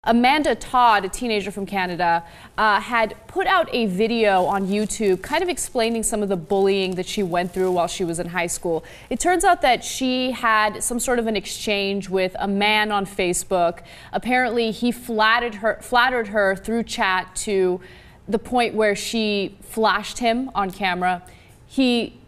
Amanda Todd, a teenager from Canada, had put out a video on YouTube kind of explaining some of the bullying that she went through while she was in high school. It turns out that she had some sort of an exchange with a man on Facebook. Apparently, he flattered her through chat to the point where she flashed him on camera. He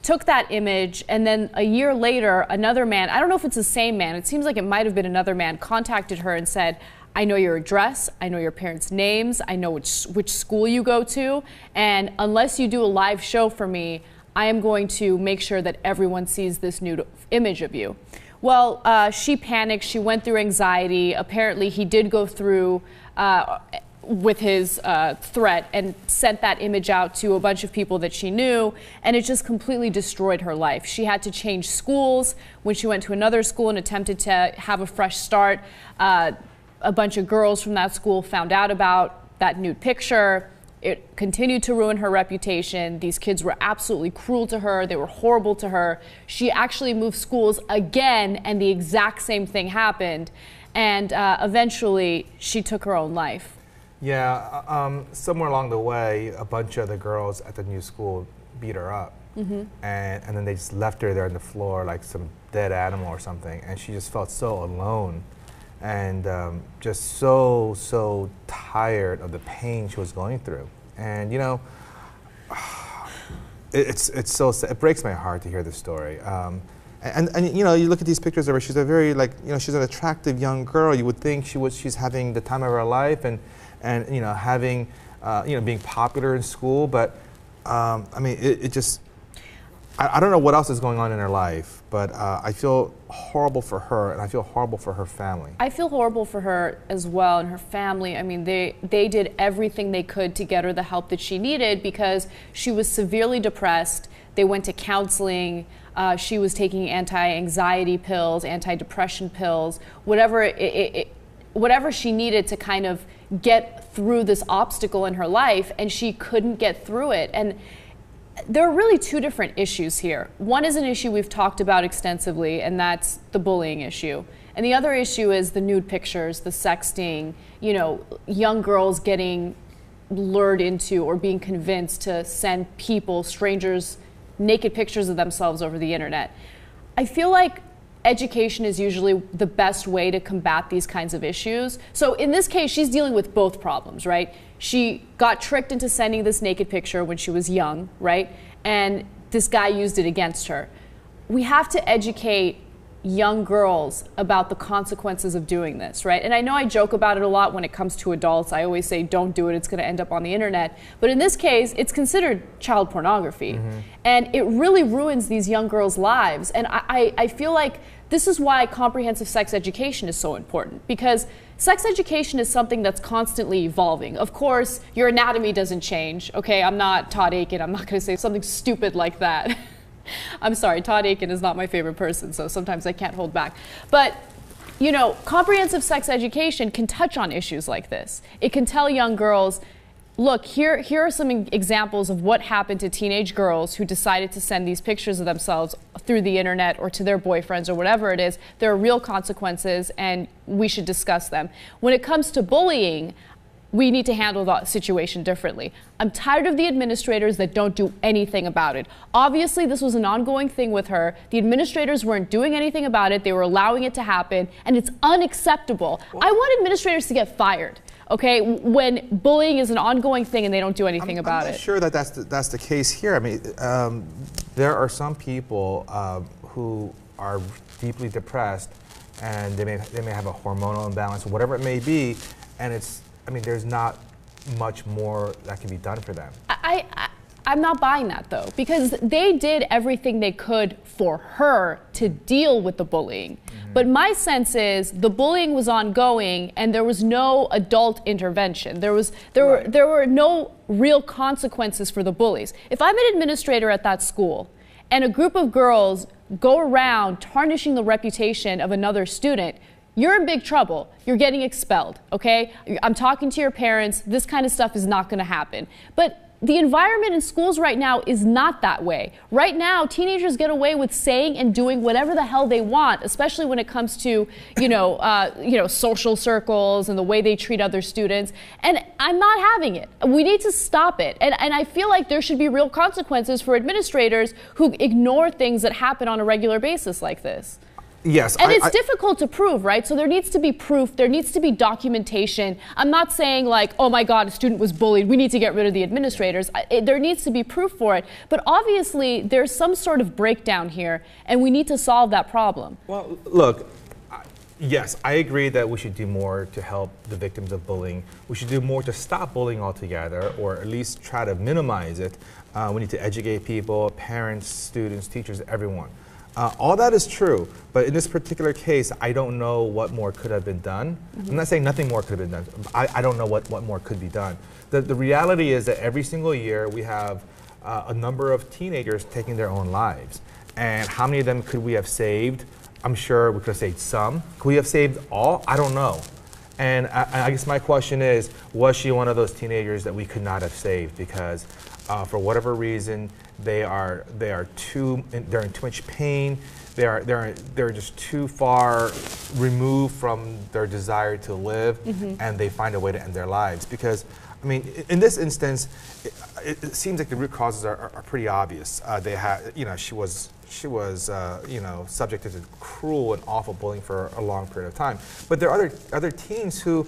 took that image, and then a year later, another man, I don't know if it's the same man, it seems like it might have been another man, contacted her and said, I know your address, I know your parents' names, I know which school you go to, and unless you do a live show for me, I am going to make sure that everyone sees this nude image of you. Well, she panicked, she went through anxiety. Apparently he did go through with his threat and sent that image out to a bunch of people that she knew, and it just completely destroyed her life. She had to change schools. When she went to another school and attempted to have a fresh start, a bunch of girls from that school found out about that nude picture. It continued to ruin her reputation. These kids were absolutely cruel to her. They were horrible to her. She actually moved schools again, and the exact same thing happened. And eventually, she took her own life. Yeah, somewhere along the way, a bunch of the girls at the new school beat her up. Mm-hmm. and then they just left her there on the floor like some dead animal or something. And she just felt so alone. And just so tired of the pain she was going through. And you know, it's so sad. It breaks my heart to hear this story. And you know, you look at these pictures of her, she's a very, like, you know, she's an attractive young girl. You would think she's having the time of her life and you know, having, you know, being popular in school. But I mean, it just, I don't know what else is going on in her life, but I feel horrible for her, and I feel horrible for her family. I feel horrible for her as well, and her family. I mean, they did everything they could to get her the help that she needed because she was severely depressed. They went to counseling. She was taking anti-anxiety pills, anti-depression pills, whatever she needed to kind of get through this obstacle in her life, and she couldn't get through it. And there are really two different issues here. One is an issue we've talked about extensively, and that's the bullying issue. And the other issue is the nude pictures, the sexting, you know, young girls getting lured into or being convinced to send people, strangers, naked pictures of themselves over the internet. I feel like education is usually the best way to combat these kinds of issues. So in this case, she's dealing with both problems, right? She got tricked into sending this naked picture when she was young, right? And this guy used it against her. We have to educate young girls about the consequences of doing this, right? And I know I joke about it a lot when it comes to adults. I always say, don't do it, it's gonna end up on the internet. But in this case, it's considered child pornography. Mm-hmm. And it really ruins these young girls' lives. And I feel like this is why comprehensive sex education is so important, because sex education is something that's constantly evolving. Of course, your anatomy doesn't change, okay? I'm not Todd Aiken, I'm not gonna say something stupid like that. I'm sorry, Todd Aiken is not my favorite person, so sometimes I can't hold back. But, you know, comprehensive sex education can touch on issues like this. It can tell young girls, look, here are some examples of what happened to teenage girls who decided to send these pictures of themselves through the internet or to their boyfriends or whatever it is. There are real consequences, and we should discuss them. When it comes to bullying, we need to handle the situation differently. I'm tired of the administrators that don't do anything about it. Obviously, this was an ongoing thing with her. The administrators weren't doing anything about it. They were allowing it to happen, and it's unacceptable. I want administrators to get fired, okay, when bullying is an ongoing thing and they don't do anything about it. I'm not sure that that's the case here. I mean, there are some people who are deeply depressed, and they may have a hormonal imbalance or whatever it may be, and it's, I mean, there's not much more that can be done for them. I'm not buying that, though, because they did everything they could for her to deal with the bullying. Mm-hmm. But my sense is the bullying was ongoing and there was no adult intervention. There were no real consequences for the bullies. If I'm an administrator at that school and a group of girls go around tarnishing the reputation of another student, you're in big trouble. You're getting expelled, okay? I'm talking to your parents. This kind of stuff is not going to happen. But the environment in schools right now is not that way. Right now, teenagers get away with saying and doing whatever the hell they want, especially when it comes to, social circles and the way they treat other students. And I'm not having it. We need to stop it. And I feel like there should be real consequences for administrators who ignore things that happen on a regular basis like this. Yes. And it's difficult to prove, right? So there needs to be proof, there needs to be documentation. I'm not saying like, oh my God, a student was bullied, we need to get rid of the administrators. There needs to be proof for it. But obviously there's some sort of breakdown here and we need to solve that problem. Well, look, yes, I agree that we should do more to help the victims of bullying. We should do more to stop bullying altogether, or at least try to minimize it. We need to educate people, parents, students, teachers, everyone. All that is true, but in this particular case, I don't know what more could have been done. I'm not saying nothing more could have been done. I don't know what more could be done. The reality is that every single year we have a number of teenagers taking their own lives. And how many of them could we have saved? I'm sure we could have saved some. Could we have saved all? I don't know. And I guess my question is, was she one of those teenagers that we could not have saved because for whatever reason they're in too much pain, they're just too far removed from their desire to live, and they find a way to end their lives? Because I mean, in this instance, it seems like the root causes are pretty obvious. They had, she was subjected to cruel and awful bullying for a long period of time. But there are other teens who,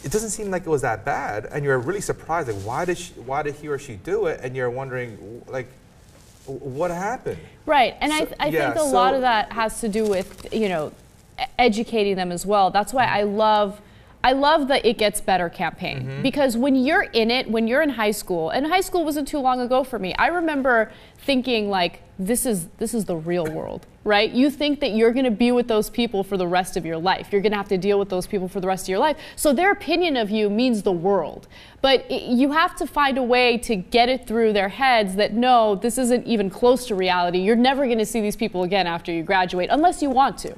it doesn't seem like it was that bad, and you're really surprised. Like, why did he or she do it? And you're wondering, like, what happened? Right, and I think a lot of that has to do with educating them as well. That's why I love the It Gets Better campaign, because when you're in it, when you're in high school, and high school wasn't too long ago for me, I remember thinking like, this is the real world, right? You think that you're gonna be with those people for the rest of your life. You're gonna have to deal with those people for the rest of your life. So their opinion of you means the world. But you have to find a way to get it through their heads that no, this isn't even close to reality. You're never gonna see these people again after you graduate, unless you want to.